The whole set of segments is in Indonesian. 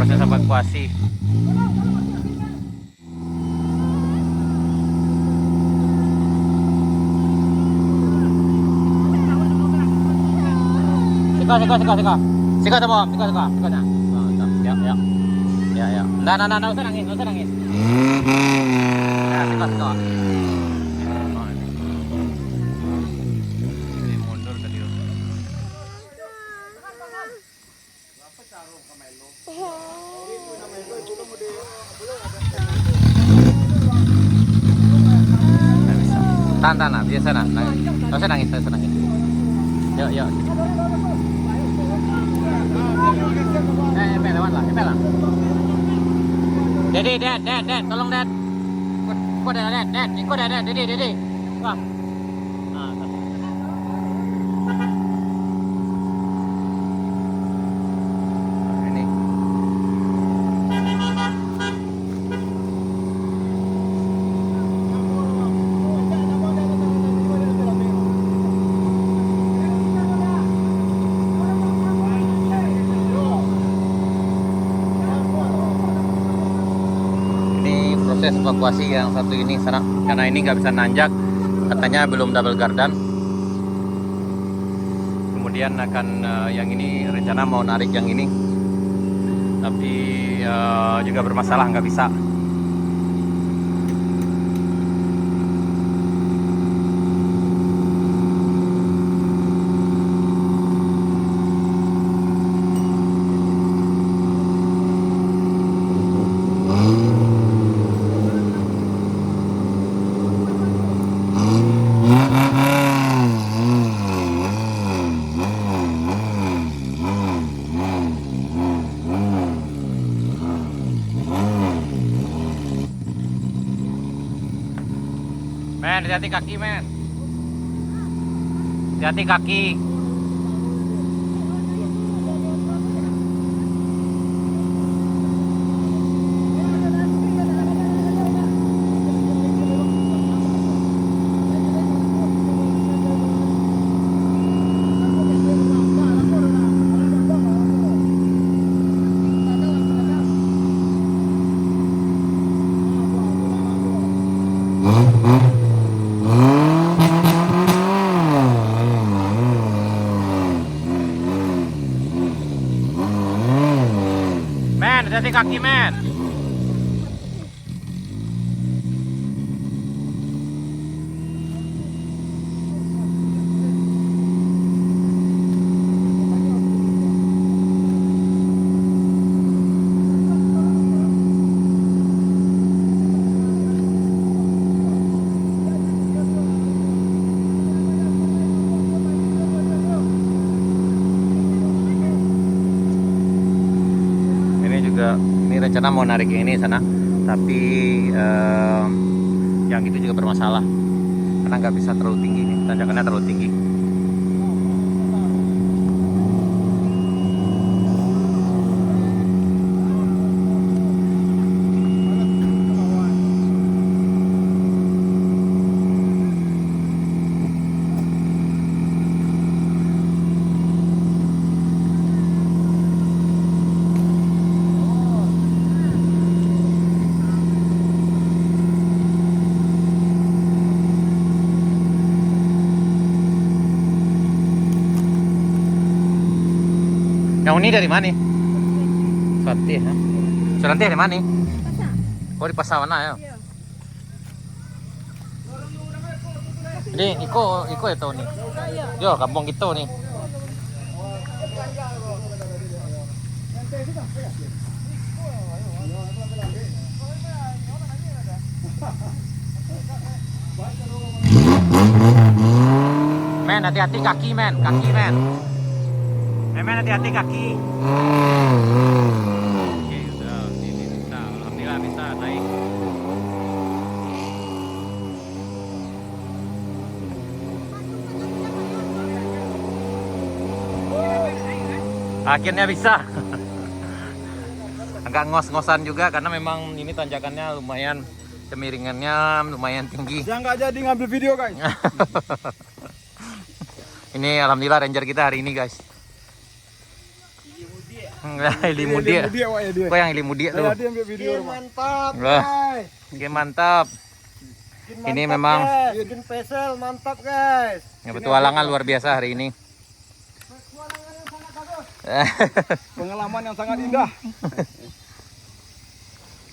proses evakuasi. Sika semua, sika. Nah. Ya. Nah, usah nangis. Nah, sika. Ini mundur ke dia. Tahan, biasa nah. Nggak usah nangis. Yuk. Lewat lah. Dede, Dad, tolong Dad. Ikut Dad, Dede. Wah. Ini. Proses evakuasi yang satu ini sana, karena ini nggak bisa nanjak, katanya belum double gardan. Kemudian akan yang ini rencana mau narik yang ini, tapi juga bermasalah, nggak bisa. Men, hati-hati kaki, men. Hati-hati kaki. Men, hati-hati kaki, men. Ini rencana mau narik yang ini sana, tapi yang itu juga bermasalah karena nggak bisa terlalu tinggi, tanjakannya terlalu tinggi. Yang ini dari mana? Sate, ha? Suranti dari mana? Oh, di pasar mana ya? Ini iko itu nih. Yo, kampung gitu nih. Men, hati-hati kaki, men. Men, hati-hati kaki. Oke, udah, ini bisa. Alhamdulillah bisa naik. Akhirnya bisa. Agak ngos-ngosan juga karena memang ini tanjakannya lumayan, kemiringannya lumayan tinggi. Saya nggak jadi ngambil video, guys. Ini alhamdulillah ranger kita hari ini, guys. Ili mudik. Kok yang ili mudik tuh? Mantap, Wah. guys. Oke, mantap. Ini memang bikin spesial, mantap guys. petualangan luar biasa hari ini. Petualangan yang sangat bagus. Pengalaman yang sangat indah.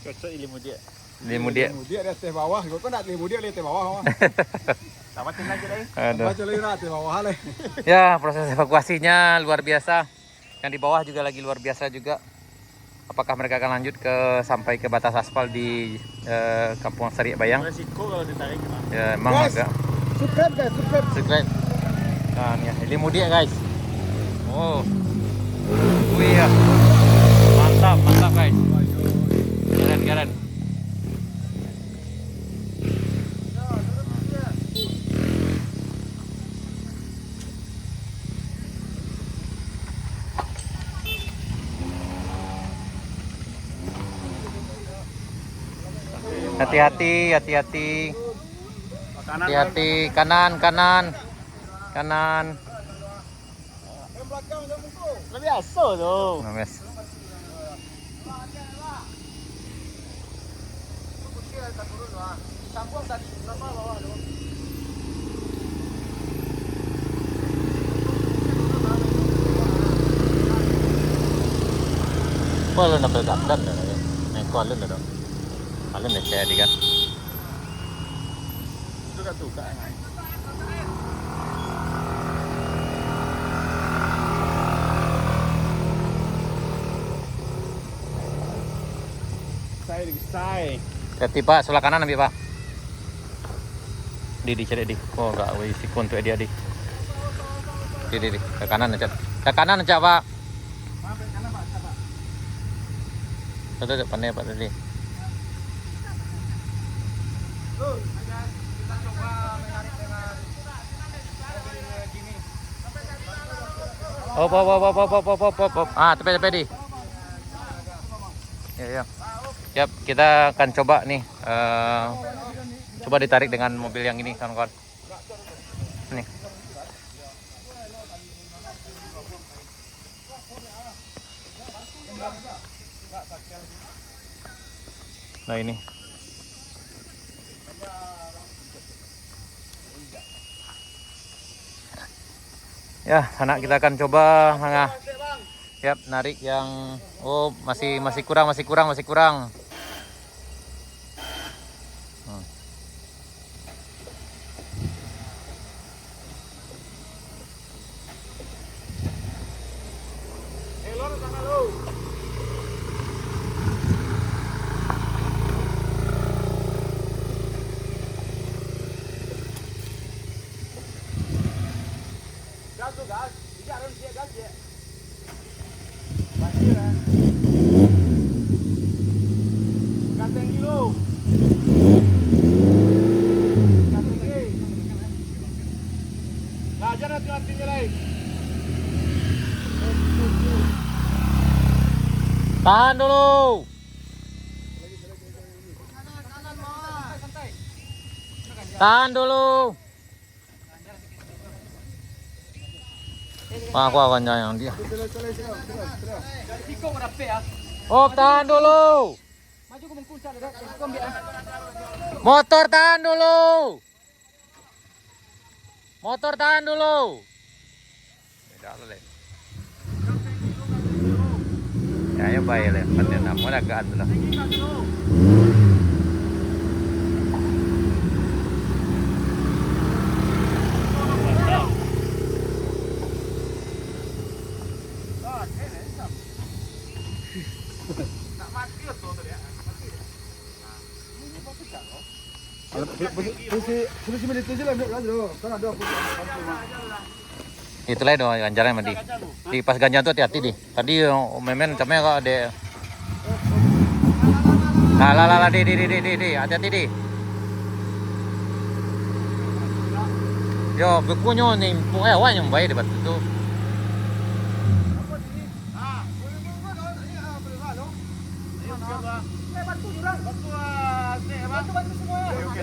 Cocok ili mudik. Ili mudik. Mudik di atas bawah, gua kan nak ili mudik di atas bawah. Tawatin lagi lagi. Aduh. Baca lagi atas bawah leh. Ya, proses evakuasinya luar biasa. Yang di bawah juga lagi luar biasa juga. Apakah mereka akan lanjut sampai ke batas aspal di Kampung Sariak Bayang? Resiko kalau ditarik. Ya, emang Guys, agak. subscribe guys, Subscribe. Nah, ya, ini mudik guys. Oh. Wih ya. Mantap, mantap guys. Keren. Hati-hati. Hati-hati, kanan. Yang belakang jangan musuh. Lebih asal tu. Nah, Mas. Sambung tadi berapa bawah tu? Wala na pagdagdag na yun. May kualon na daw. Alon na siya di kan. Itu kan tu kan. Saya. Hati Pak, sebelah kanan ambil Pak. Di cari di. Oh enggak, wih sikun tuh dia di. Di. Ke kanan aja. Ke kanan aja Pak. Sampai kanan Pak, Pak. Tuh pandai Pak tadi. Kita coba menarik dengan mobil Jimmy. Op. Ah, tepi di. Ya. Yap, kita akan coba nih. Coba ditarik dengan mobil yang ini, kawan-kawan. Nih. Nah ini. Ya, anak kita akan coba yap, narik yang masih kurang. Gas. Ini harus dia gas ya. Gas tinggi lo. Gas tinggi. Nah, jangan hati-hatinya lagi. Tahan dulu. Kanan Mas. Santai. Tahan dulu. Aku akan yang dia. Oh, tahan dulu. Maju ke mengkuncang dah. Kau ambil ah. Motor tahan dulu. Ya, ayo bayar lah. Pandai nak mula ke atas lah. Polisi militer je lah ambil gas tu. Kan ada aku. Itulah itu ganjaran mah di pas ganjal tuh hati-hati di. Tadi memen camnya kok ada. Lah di hati-hati di. Yo, bekunyo nih pokoknya awan yang baik di batu tu.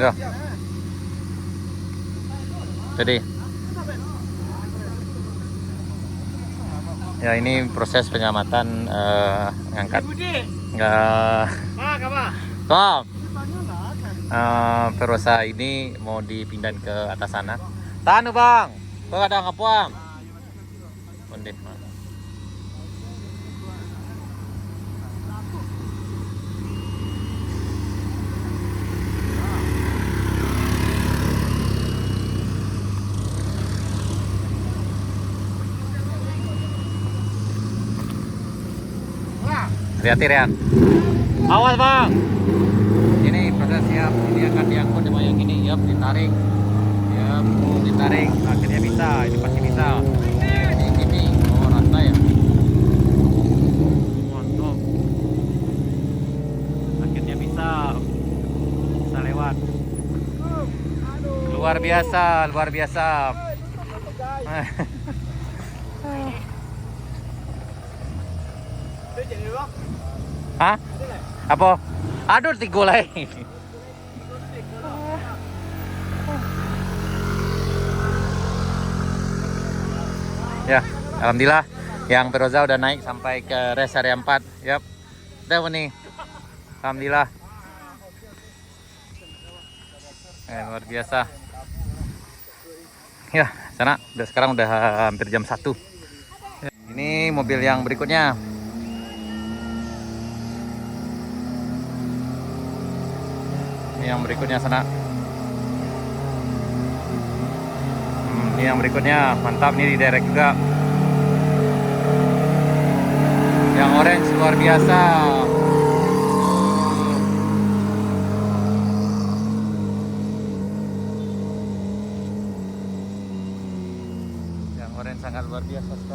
Ya. Jadi Ya ini proses penyelamatan ngangkat Tom. Perosa ini mau dipindahin ke atas sana. Tahan bang, kau ada ngapuam? Ondeh. Hati-hati Rian. Awas bang. Ini proses siap. Ini akan diangkut sama yang ini. Yap, ditarik. Yap, ditarik. Akhirnya bisa. Ini pasti bisa. Ini. Oh, rata ya. Mantap. Akhirnya bisa. Bisa lewat. Luar biasa, luar biasa. Hah? Apa? Aduh, tigo lah. Ya, alhamdulillah yang Peroza udah naik sampai ke rest area 4. Yap. Udah nih. Alhamdulillah. Luar biasa. Ya, sana sekarang udah hampir jam 1. Ini mobil yang berikutnya. Ini yang berikutnya sana. Ini yang berikutnya, mantap nih di direct juga. Yang orange luar biasa. Yang orange sangat luar biasa.